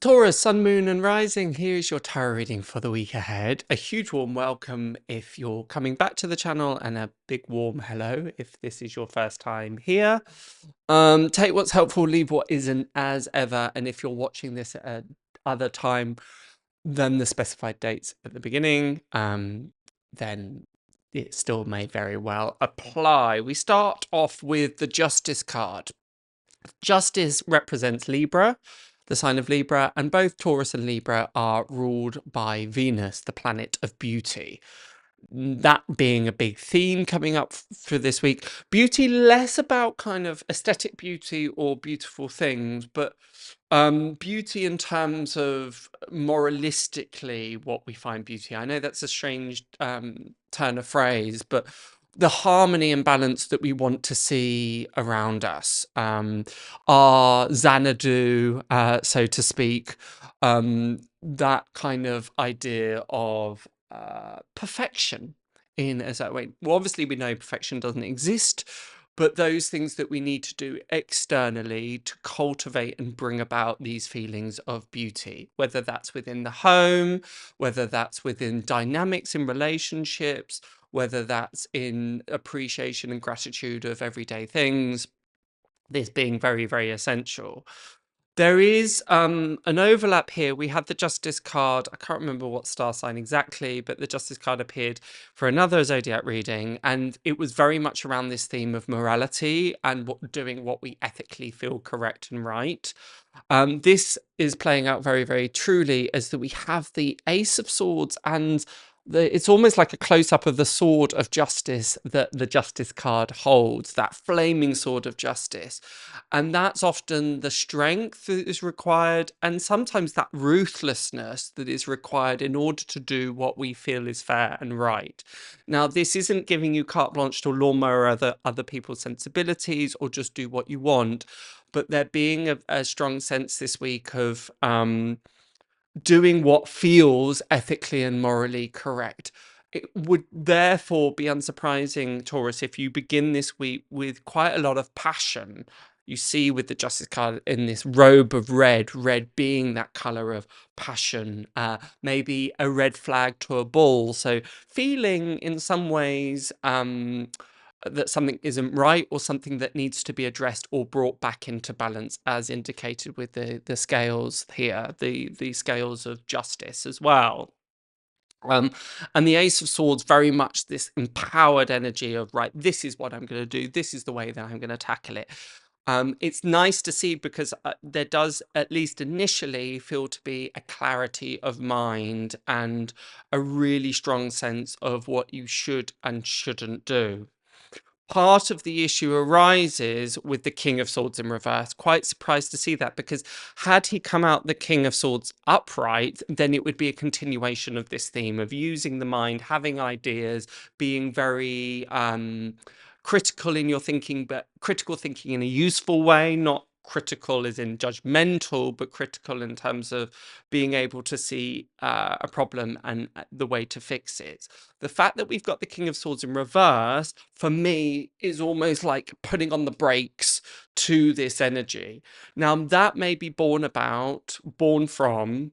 Taurus, Sun, Moon, and Rising. Here's your tarot reading for the week ahead. A huge warm welcome if you're coming back to the channel, and a big warm hello if this is your first time here. Take what's helpful, leave what isn't, as ever. And if you're watching this at other time than the specified dates at the beginning, then it still may very well apply. We start off with the Justice card. Justice represents Libra, the sign of Libra, and both Taurus and Libra are ruled by Venus, the planet of beauty. That being a big theme coming up for this week. Beauty, less about kind of aesthetic beauty or beautiful things, but beauty in terms of moralistically what we find beauty. I know that's a strange turn of phrase, but the harmony and balance that we want to see around us, our Xanadu, so to speak, that kind of idea of perfection in as that way. Well, obviously we know perfection doesn't exist, but those things that we need to do externally to cultivate and bring about these feelings of beauty, whether that's within the home, whether that's within dynamics in relationships, whether that's in appreciation and gratitude of everyday things, this being very, very essential. There is an overlap here. We had the Justice card. I can't remember what star sign exactly, but the Justice card appeared for another zodiac reading, and it was very much around this theme of morality and doing what we ethically feel correct and right. This is playing out very, very truly as that we have the Ace of Swords, and it's almost like a close-up of the sword of justice that the Justice card holds, that flaming sword of justice. And that's often the strength that is required, and sometimes that ruthlessness that is required in order to do what we feel is fair and right. Now, this isn't giving you carte blanche to lawnmower other people's sensibilities or just do what you want, but there being a strong sense this week of doing what feels ethically and morally correct. It would therefore be unsurprising, Taurus, if you begin this week with quite a lot of passion. You see with the Justice card in this robe of red, red being that color of passion, maybe a red flag to a ball. So feeling in some ways that something isn't right, or something that needs to be addressed or brought back into balance, as indicated with the scales here, the scales of justice as well. And the Ace of Swords, very much this empowered energy of, right, this is what I'm going to do, this is the way that I'm going to tackle it. It's nice to see because there does, at least initially, feel to be a clarity of mind and a really strong sense of what you should and shouldn't do. Part of the issue arises with the King of Swords in reverse. Quite surprised to see that, because had he come out the King of Swords upright, then it would be a continuation of this theme of using the mind, having ideas, being very critical in your thinking, but critical thinking in a useful way, not critical as in judgmental, but critical in terms of being able to see a problem and the way to fix it. The fact that we've got the King of Swords in reverse, for me, is almost like putting on the brakes to this energy. Now, that may be born from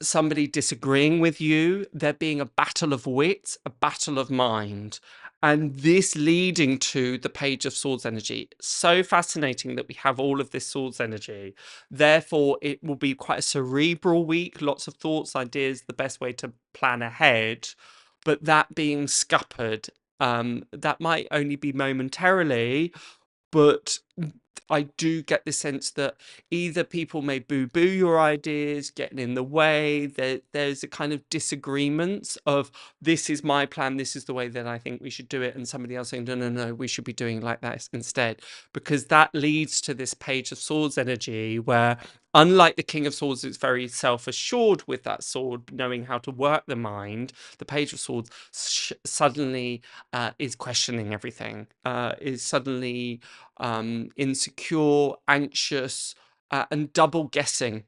somebody disagreeing with you, there being a battle of wits, a battle of mind, and this leading to the Page of Swords energy. So fascinating that we have all of this Swords energy. Therefore, it will be quite a cerebral week, lots of thoughts, ideas, the best way to plan ahead. But that being scuppered, that might only be momentarily, but I do get the sense that either people may boo-boo your ideas, getting in the way, there's a kind of disagreements of, this is my plan, this is the way that I think we should do it, and somebody else saying, no, no, no, we should be doing it like that instead. Because that leads to this Page of Swords energy where, unlike the King of Swords, it's very self-assured with that sword, knowing how to work the mind, the Page of Swords suddenly is questioning everything, is suddenly insecure, anxious, and double guessing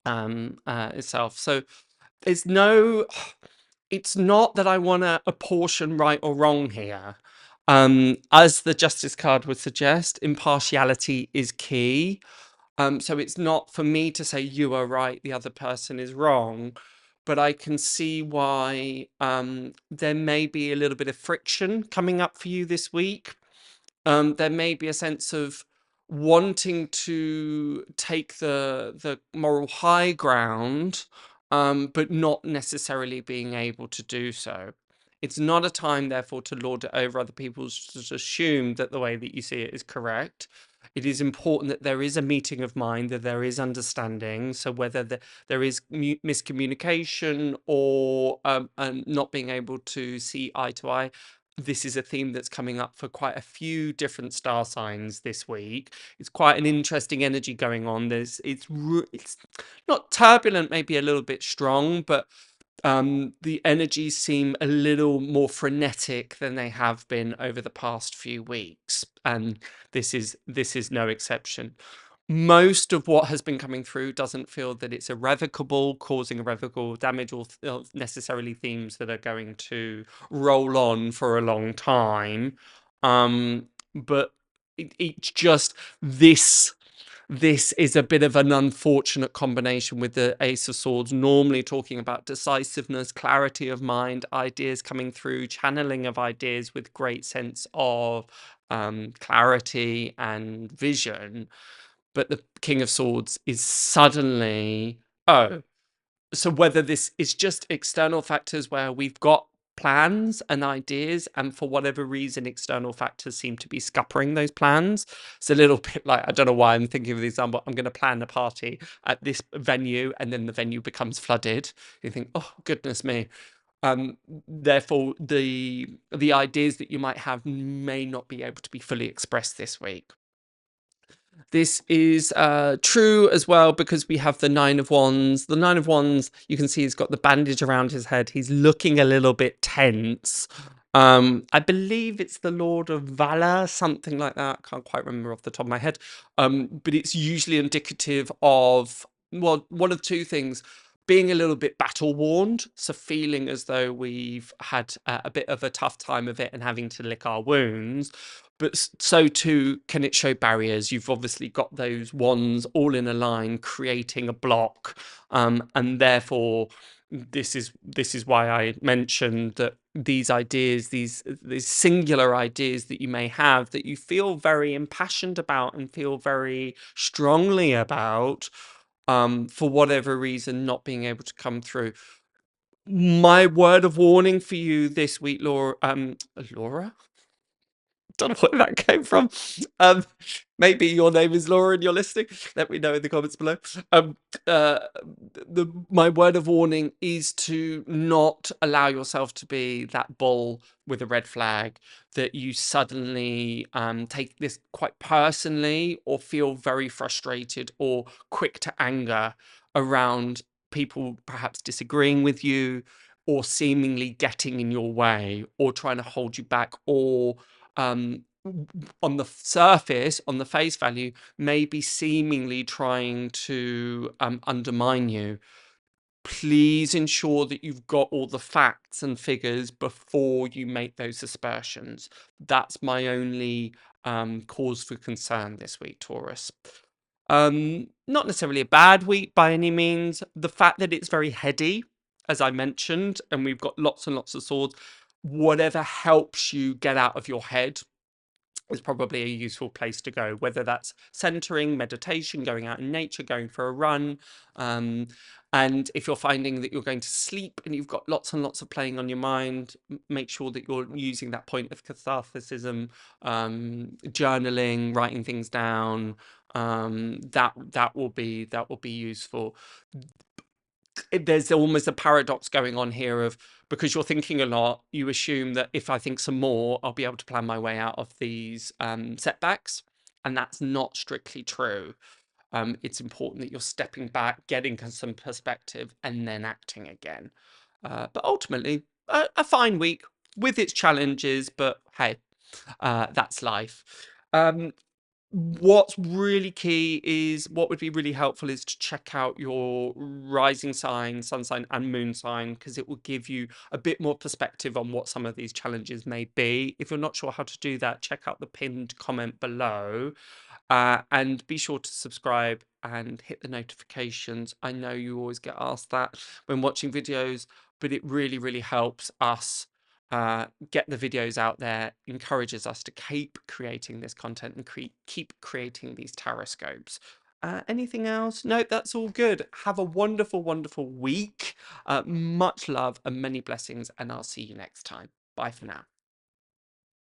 itself. So it's not that I want to apportion right or wrong here. As the Justice card would suggest, impartiality is key. So it's not for me to say you are right, the other person is wrong, but I can see why there may be a little bit of friction coming up for you this week. There may be a sense of wanting to take the moral high ground, but not necessarily being able to do so. It's not a time, therefore, to lord it over other people, to assume that the way that you see it is correct. It is important that there is a meeting of mind, that there is understanding. So whether there is miscommunication or not being able to see eye to eye, this is a theme that's coming up for quite a few different star signs this week. It's quite an interesting energy going on. It's not turbulent, maybe a little bit strong, but the energies seem a little more frenetic than they have been over the past few weeks, and this is no exception. Most of what has been coming through doesn't feel that it's irrevocable, causing irrevocable damage, or necessarily themes that are going to roll on for a long time. But it's just this. This is a bit of an unfortunate combination with the Ace of Swords, normally talking about decisiveness, clarity of mind, ideas coming through, channeling of ideas with great sense of clarity and vision. But the King of Swords is suddenly, oh, so whether this is just external factors where we've got plans and ideas, and for whatever reason external factors seem to be scuppering those plans. It's a little bit like, I don't know why I'm thinking of the example, I'm going to plan a party at this venue and then the venue becomes flooded. You think, oh goodness me. Therefore the ideas that you might have may not be able to be fully expressed this week. This is true as well because we have the Nine of Wands. The Nine of Wands, you can see he's got the bandage around his head. He's looking a little bit tense. I believe it's the Lord of Valor, something like that. I can't quite remember off the top of my head. But it's usually indicative of, well, one of two things. Being a little bit battle worn, so feeling as though we've had a bit of a tough time of it and having to lick our wounds, but so too can it show barriers. You've obviously got those wands all in a line creating a block, and therefore this is why I mentioned that these ideas, these singular ideas that you may have, that you feel very impassioned about and feel very strongly about, for whatever reason not being able to come through. My word of warning for you this week, Laura, don't know where that came from. Um, Maybe your name is Laura and you're listening. Let me know in the comments below. Uh, my word of warning is to not allow yourself to be that bull with a red flag, that you suddenly take this quite personally or feel very frustrated or quick to anger around people perhaps disagreeing with you or seemingly getting in your way or trying to hold you back, or on the surface, on the face value, maybe seemingly trying to undermine you. Please ensure that you've got all the facts and figures before you make those aspersions. That's my only cause for concern this week, Taurus. Not necessarily a bad week by any means. The fact that it's very heady, as I mentioned, and we've got lots and lots of swords, whatever helps you get out of your head is probably a useful place to go, whether that's centering, meditation, going out in nature, going for a run. And if you're finding that you're going to sleep and you've got lots and lots of playing on your mind, make sure that you're using that point of catharticism, journaling, writing things down. That will be useful. There's almost a paradox going on here of, because you're thinking a lot, you assume that if I think some more, I'll be able to plan my way out of these setbacks. And that's not strictly true. It's important that you're stepping back, getting some perspective, and then acting again. But ultimately, a fine week with its challenges, but hey, that's life. What's really key is, what would be really helpful is to check out your rising sign, sun sign, and moon sign, because it will give you a bit more perspective on what some of these challenges may be. If you're not sure how to do that, check out the pinned comment below. And be sure to subscribe and hit the notifications. I know you always get asked that when watching videos, but it really, really helps us get the videos out there, encourages us to keep creating this content and keep creating these taroscopes. Anything else? No, that's all good. Have a wonderful, wonderful week. Much love and many blessings, and I'll see you next time. Bye for now.